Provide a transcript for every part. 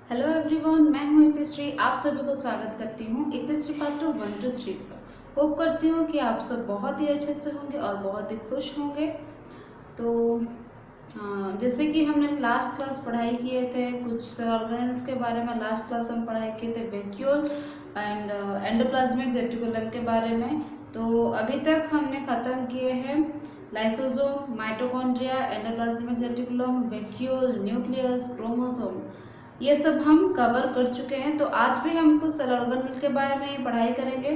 Hello everyone, मैं हूं इतिश्री। आप सभी को स्वागत करती हूं इतिश्री पार्ट 1 to 3 पर। होप करती हूं कि आप सब बहुत ही अच्छे से होंगे और बहुत ही खुश होंगे। तो जैसे कि हमने लास्ट क्लास पढ़ाई किए थे कुछ सेल ऑर्गेनेल्स के बारे में। लास्ट क्लास हम पढ़ाई किए थे वैक्यूल एंड एंडोप्लाज्मिक रेटिकुलम के बारे में। तो अभी तक हमने ख़त्म किए हैं lysosome, mitochondria, endoplasmic reticulum, vacuole, nucleus, chromosome, ये सब हम कवर कर चुके हैं। तो आज भी हम कुछ सेल ऑर्गेनेल के बारे में पढ़ाई करेंगे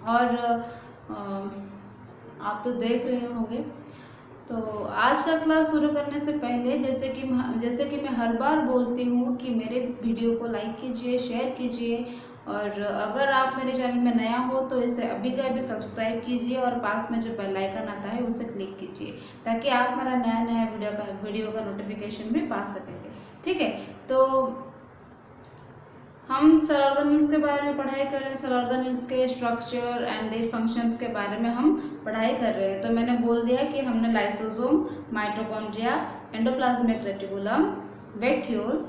और आप तो देख रहे होंगे। तो आज का क्लास शुरू करने से पहले जैसे कि मैं हर बार बोलती हूँ कि मेरे वीडियो को लाइक कीजिए, शेयर कीजिए और अगर आप मेरे चैनल में नया हो तो इसे अभी का अभी सब्सक्राइब कीजिए और पास में जो बेल आइकन आता है उसे क्लिक कीजिए ताकि आप मेरा नया वीडियो का नोटिफिकेशन भी पा सकेंगे। ठीक है, तो हम सेल ऑर्गेनेल्स के बारे में पढ़ाई कर रहे हैं। सेल ऑर्गेनेल्स के स्ट्रक्चर एंड देयर फंक्शंस के बारे में हम पढ़ाई कर रहे हैं। तो मैंने बोल दिया कि हमने lysosome, mitochondria, endoplasmic reticulum, vacuole,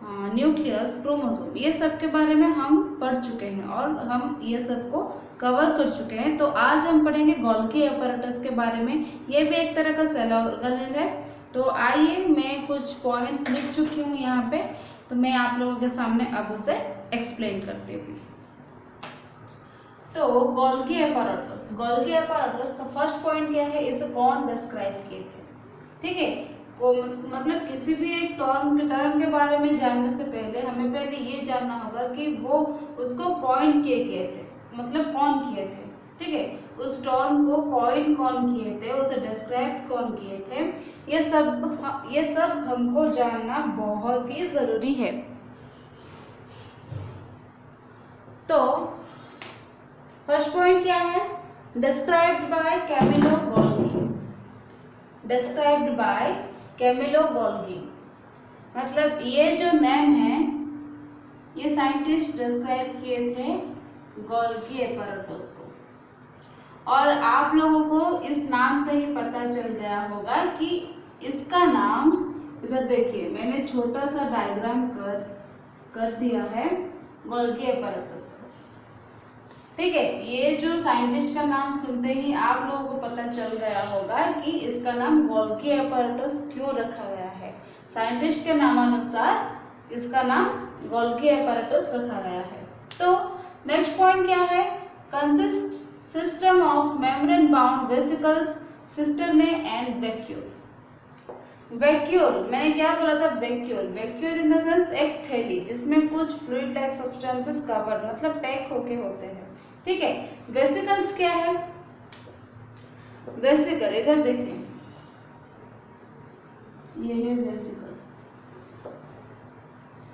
nucleus, chromosome, ये सब के बारे में हम पढ़ चुके हैं और हम ये सब को कवर कर चुके हैं। तो आज हम पढ़ेंगे गोल्गी एपैरेटस के बारे में। ये भी एक तरह का सेल ऑर्गेनेल है। तो आइए, मैं कुछ पॉइंट्स लिख चुकी हूँ यहाँ पे, तो मैं आप लोगों के सामने अब उसे एक्सप्लेन करती हूँ। तो गोल्गी एपैरेटस का फर्स्ट पॉइंट क्या है, इसे कौन डिस्क्राइब किए थे। ठीक है, को मतलब किसी भी एक टर्म के बारे में जानने से पहले हमें पहले ये जानना होगा कि वो उसको कॉइन किए थे, मतलब कौन किए थे। ठीक है, उस टर्म को कॉइन कौन किए थे, उसे डिस्क्राइब कौन किए थे, ये सब हमको जानना बहुत ही जरूरी है। तो फर्स्ट पॉइंट क्या है, डिस्क्राइब्ड बाय कैमिलो गोल्गी। मतलब ये जो नेम है, ये साइंटिस्ट डिस्क्राइब किए थे गोल्गी एपैरेटस को। और आप लोगों को इस नाम से ही पता चल गया होगा कि इसका नाम, इधर देखिए मैंने छोटा सा डायग्राम कर दिया है गोल्गी एपैरेटस का। ठीक है, ये जो साइंटिस्ट का नाम सुनते ही आप लोगों को पता चल गया होगा कि इसका नाम गोल्गी एपैरेटस क्यों रखा गया है। साइंटिस्ट के नामानुसार इसका नाम गोल्गी एपैरेटस रखा गया है। तो नेक्स्ट पॉइंट क्या है, consist system of membrane bound vesicles, cisternae and vacuole. Vacuole मैंने क्या बोला था, वैक्यूल इन द सेंस एक थैली जिसमें कुछ फ्लूइड लाइक सब्सटेंसेस कवर मतलब पैक होके होते हैं। ठीक है, वेसिकल्स क्या है, वेसिकल इधर देखिए, ये है वेसिकल।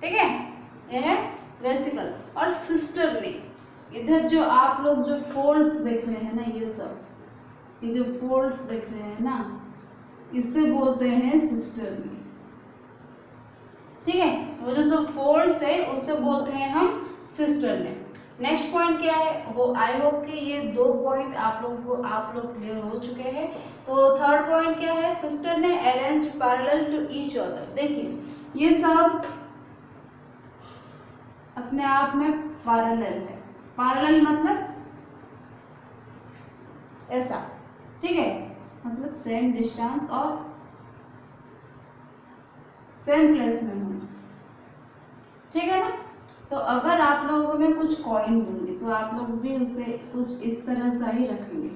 ठीक है, ये है वेसिकल। और सिस्टर्ने, इधर जो आप लोग जो फोल्ड्स देख रहे हैं ना, ये जो फोल्ड्स देख रहे हैं ना, इसे बोलते हैं सिस्टर्ने। ठीक है, वो जो सब फोल्ड्स है उससे बोलते हैं हम सिस्टर्ने। नेक्स्ट पॉइंट क्या है, वो आई होप कि ये 2 पॉइंट आप लोग क्लियर हो चुके हैं। तो थर्ड पॉइंट क्या है, cisternae arranged parallel to each other. देखिए ये सब अपने आप में पैरेलल है। पैरेलल मतलब ऐसा, ठीक है, मतलब सेम डिस्टेंस और सेम प्लेस में होना। ठीक है ना। तो अगर आप लोगों में कुछ कॉइन होंगे तो आप लोग भी उसे कुछ इस तरह सा ही रखेंगे,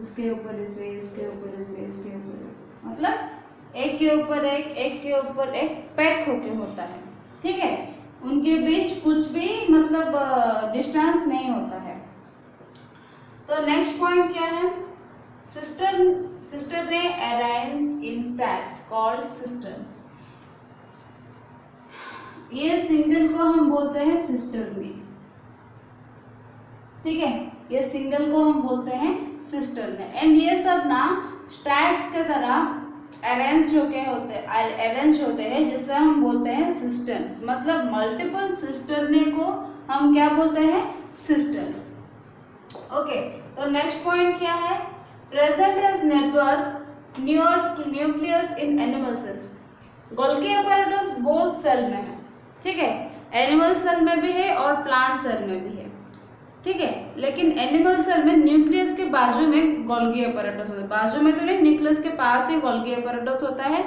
इसके ऊपर इसे, इसके ऊपर इसे, इसके ऊपर इसे, मतलब एक के ऊपर एक पैक होके होता है। ठीक है, उनके बीच कुछ भी मतलब डिस्टेंस नहीं होता है। तो नेक्स्ट पॉइंट क्या है, cisternae arranged in stacks called cisterns. ये सिंगल को हम बोलते हैं सिस्टर्ने। ठीक है, ये सिंगल को हम बोलते हैं सिस्टर्ने। एंड ये सब ना स्टैक्स के तरह अरेंज होते हैं जिसे हम बोलते हैं सिस्टर्न्स। मतलब मल्टीपल सिस्टर्ने को हम क्या बोलते हैं, सिस्टर्न्स। ओके, तो नेक्स्ट पॉइंट क्या है, present as network near to nucleus in animal cells. Golgi apparatus both cell में है। ठीक है, एनिमल सेल में भी है और प्लांट सेल में भी है, ठीक है। लेकिन एनिमल सेल में न्यूक्लियस के बाजू में गोल्गी अपैरेटस होता है, बाजू में तो नहीं, न्यूक्लियस के पास ही गोल्गी अपैरेटस होता है।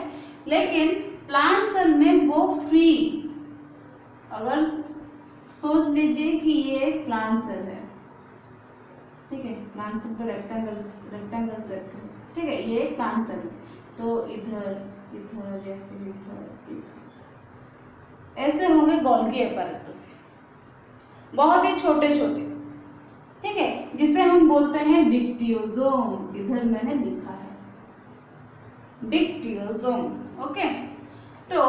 लेकिन प्लांट सेल में वो फ्री, अगर सोच लीजिए कि ये एक प्लांट सेल है, ठीक है, प्लांट सेल तो रेक्टेंगल सेल, ठीक है, ये एक प्लांट सेल, तो इधर इधर या फिर इधर ऐसे होंगे गोल्गी अपैरेटस, बहुत ही छोटे छोटे, ठीक है, जिसे हम बोलते हैं डिक्टियोसोम। इधर मैंने लिखा है डिक्टियोसोम, ओके। तो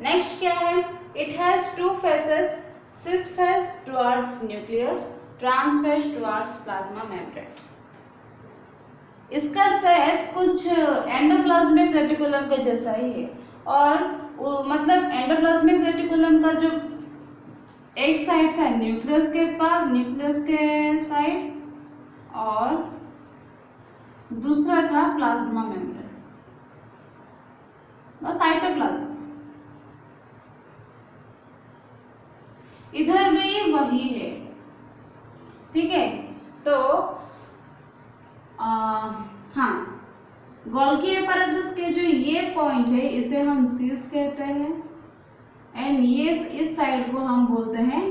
नेक्स्ट क्या है, it has two faces, cis face towards nucleus, trans face towards plasma membrane. इसका शेप कुछ एंडोप्लाज्मिक रेटिकुलम के जैसा ही है, और मतलब एंडोप्लाज्मिक रेटिकुलम का जो एक साइड था न्यूक्लियस के पास, न्यूक्लियस के साइड, और दूसरा था प्लाज्मा मेम्ब्रेन, बस साइटोप्लाज्म। इधर भी वही है, ठीक है। तो हाँ, गोल्गी अपैरेटस के जो ये पॉइंट है इसे हम सिस कहते हैं, एंड ये इस साइड को हम बोलते हैं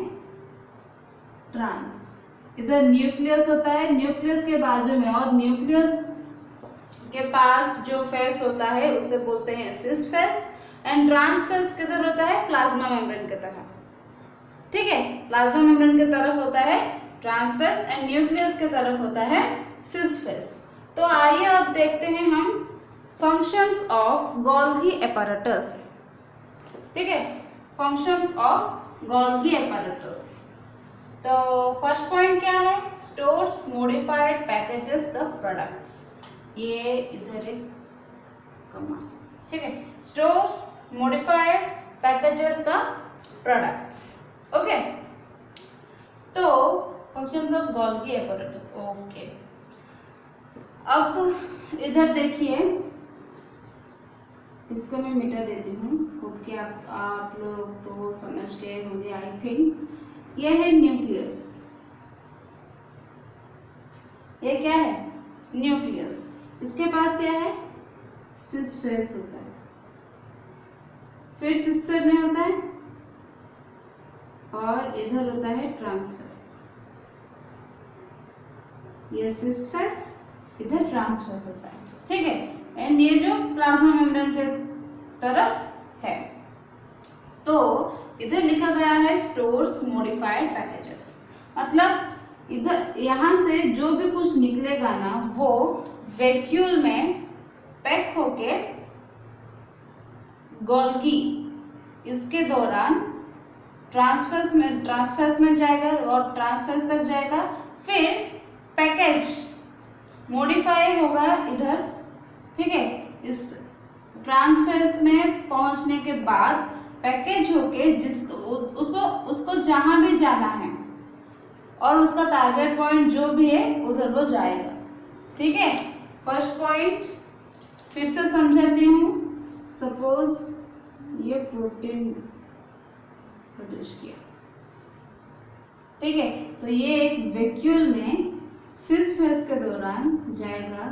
ट्रांस। इधर न्यूक्लियस होता है, न्यूक्लियस के बाजू में और न्यूक्लियस के पास जो फेस होता है उसे बोलते हैं cis face, and trans face किधर होता है, प्लाज्मा मेम्ब्रेन की तरफ, ठीक है, प्लाज्मा मेम्ब्रेन की तरफ होता है ट्रांस फेस, एंड न्यूक्लियस की तरफ होता है सिस फेस। तो आइए अब देखते हैं हम फंक्शंस ऑफ गोल्गी अपैरेटस, ठीक है, फंक्शंस ऑफ गोल्गी अपैरेटस। तो फर्स्ट पॉइंट क्या है, stores modified packages the products, ये इधर एक कमा, ठीक है, stores modified packages the products, okay. तो functions of Golgi apparatus, okay. अब इधर देखिए, इसको मैं मिटा देती हूँ, क्योंकि आप लोग तो समझ गए होंगे आई थिंक। ये है न्यूक्लियस, ये क्या है, न्यूक्लियस, इसके पास क्या है, सिस फेस होता है, फिर सिस्टर में होता है, और इधर होता है ट्रांसफेस, ये सिस फेस, इधर ट्रांसफेस होता है, ठीक है, एंड ये जो प्लाज्मा मेम्ब्रेन के तरफ है। तो इधर लिखा गया है स्टोर्स मॉडिफाइड पैकेजेस, मतलब इधर यहाँ से जो भी कुछ निकलेगा ना वो वैक्यूल में पैक होके गोल्गी इसके दौरान ट्रांसफेस में जाएगा और ट्रांसफेस तक जाएगा, फिर पैकेज मॉडिफाई होगा इधर, ठीक है, इस ट्रांसफेस में पहुंचने के बाद पैकेज होके उसको जहां भी जाना है और उसका टारगेट पॉइंट जो भी है उधर वो जाएगा, ठीक है। फर्स्ट पॉइंट फिर से समझाती हूँ, सपोज ये प्रोटीन प्रोड्यूस किया, ठीक है, तो ये एक वैक्यूल में सिस फेस के दौरान जाएगा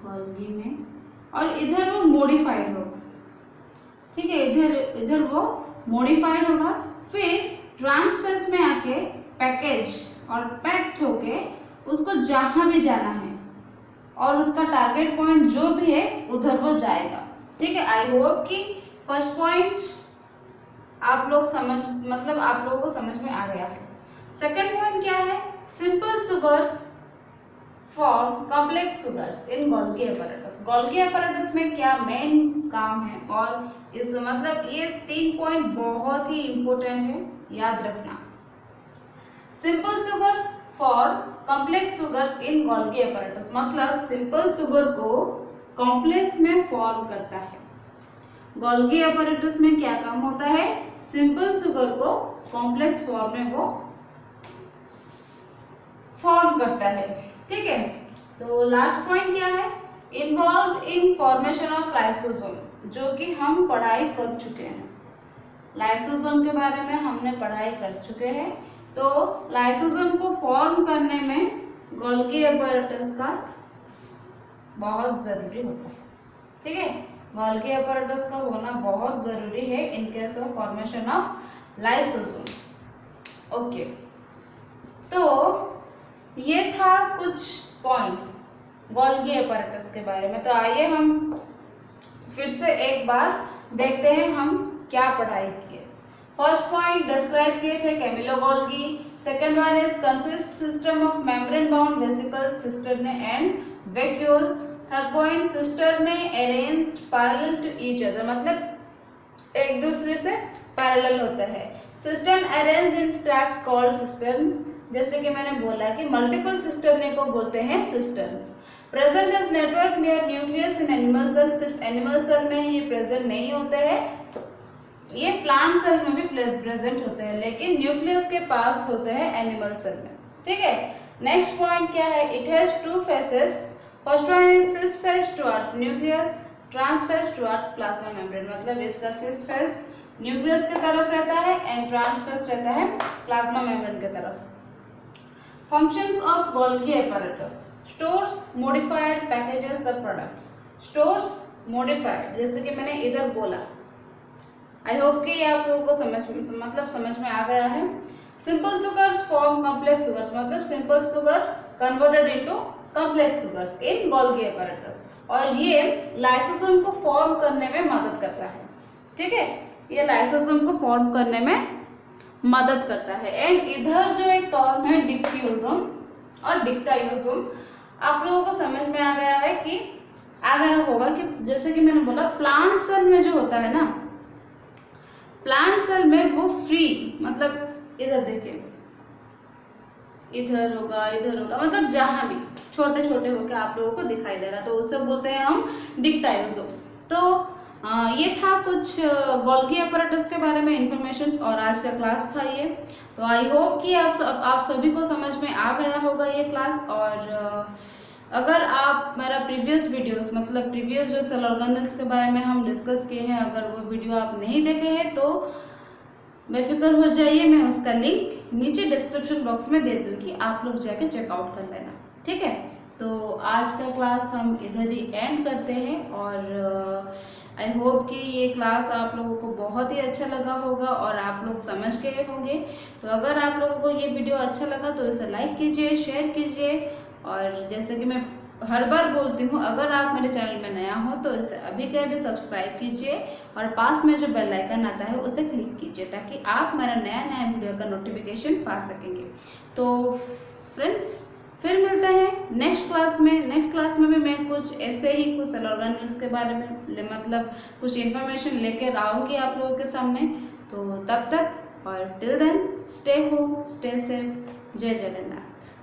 गोल्गी में, और इधर वो मॉडिफाइड होगा, ठीक है, इधर वो मॉडिफाइड होगा, फिर ट्रांसफेस में आके पैकेज और पैक्ड होके उसको जहां भी जाना है और उसका टारगेट पॉइंट जो भी है उधर वो जाएगा, ठीक है। आई होप कि फर्स्ट पॉइंट आप लोग आप लोगों को समझ में आ गया है। सेकंड पॉइंट क्या है, simple sugars form complex sugars in Golgi apparatus. Golgi apparatus में क्या मेन काम है, और इस ये 3 पॉइंट बहुत ही इंपॉर्टेंट है, याद रखना। Simple sugars form complex sugars in Golgi apparatus, मतलब सिंपल शुगर को कॉम्प्लेक्स में फॉर्म करता है। गोल्गी अपैरेटस में क्या काम होता है, सिंपल शुगर को कॉम्प्लेक्स फॉर्म में वो फॉर्म करता है, ठीक है। तो लास्ट पॉइंट क्या है, involve in formation of lysosome, जो कि हम पढ़ाई कर चुके हैं, लाइसोसोम के बारे में हमने पढ़ाई कर चुके हैं। तो लाइसोसोम को फॉर्म करने में गोल्गी एपैरेटस का बहुत ज़रूरी होता है। ठीक है, गोल्गी एपैरेटस का होना बहुत ज़रूरी है in case of formation of lysosome. Okay, तो ये था कुछ पॉइंट्स गोल्गी एपैरेटस के बारे में। तो आइए हम फिर से एक बार देखते हैं हम क्या पढ़ाई किए। फर्स्ट पॉइंट डिस्क्राइब किए थे Camillo Golgi. Second one is consist system of membrane bound vesicles cisternae and vacuole. Third point cisternae arranged parallel to each other, मतलब एक दूसरे से पैरेलल होता है। Cistern arranged in stacks called cisterns, जैसे कि मैंने बोला कि मल्टीपल सिस्टर्ने को बोलते हैं cisterns. Present is network near nucleus in animal cell, सिर्फ एनिमल सेल में ही प्रेजेंट नहीं होते हैं, ये प्लांट सेल में भी प्रेजेंट होते हैं, लेकिन न्यूक्लियस के पास होते हैं एनिमल सेल में। ठीक है, नेक्स्ट पॉइंट क्या है, it has two faces. First one is cis face towards nucleus, trans face towards plasma membrane, मतलब इसका सिस फेस न्यूक्लियस की तरफ रहता है एंड ट्रांस फेस रहता है प्लाज्मा मेम्ब्रेन की तरफ। Functions of Golgi apparatus, stores modified packages the products. Stores modified, जैसे कि मैंने इधर बोला, आई होप कि आप लोगों को समझ में आ गया है। Simple sugars form complex sugars, मतलब simple sugar converted into complex sugars in Golgi apparatus, और ये लाइसोसोम को फॉर्म करने में मदद करता है। ठीक है, ये लाइसोसोम को फॉर्म करने में मदद करता है। एंड इधर जो एक टर्म है डिक्टियोसोम और डिक्टायोसोम, आप लोगों को समझ में आ गया होगा कि जैसे कि मैंने बोला प्लांट सेल में जो होता है ना, प्लांट सेल में वो फ्री, मतलब इधर देखिए, इधर होगा, मतलब जहाँ भी छोटे छोटे होकर आप लोगों को दिखाई देगा, तो उसे बोलते हैं हम डिक्टायोसोम। तो ये था कुछ गोल्गी एपैरेटस के बारे में इंफॉर्मेशन, और आज का क्लास था ये। तो आई होप कि आप सभी को समझ में आ गया होगा ये क्लास। और अगर आप मेरा प्रीवियस वीडियोस, मतलब प्रीवियस जो सेल ऑर्गेनेल्स के बारे में हम डिस्कस किए हैं, अगर वो वीडियो आप नहीं देखे हैं तो बेफिक्र हो जाइए, मैं उसका लिंक नीचे डिस्क्रिप्शन बॉक्स में दे दूँगी, आप लोग जाके चेकआउट कर लेना। ठीक है, तो आज का क्लास हम इधर ही एंड करते हैं, और आई होप कि ये क्लास आप लोगों को बहुत ही अच्छा लगा होगा और आप लोग समझ गए होंगे। तो अगर आप लोगों को ये वीडियो अच्छा लगा तो इसे लाइक कीजिए, शेयर कीजिए, और जैसे कि मैं हर बार बोलती हूँ, अगर आप मेरे चैनल में नया हो तो इसे अभी के अभी सब्सक्राइब कीजिए, और पास में जो बेल आइकन आता है उसे क्लिक कीजिए, ताकि आप मेरा नया वीडियो का नोटिफिकेशन पा सकेंगे। तो फ्रेंड्स, फिर मिलते हैं नेक्स्ट क्लास में। नेक्स्ट क्लास में भी मैं कुछ ऐसे ही कुछ सेल ऑर्गेनेल्स के बारे में, मतलब कुछ इन्फॉर्मेशन लेकर आऊँगी आप लोगों के सामने। तो तब तक और till then, stay home, stay safe. जय जगन्नाथ।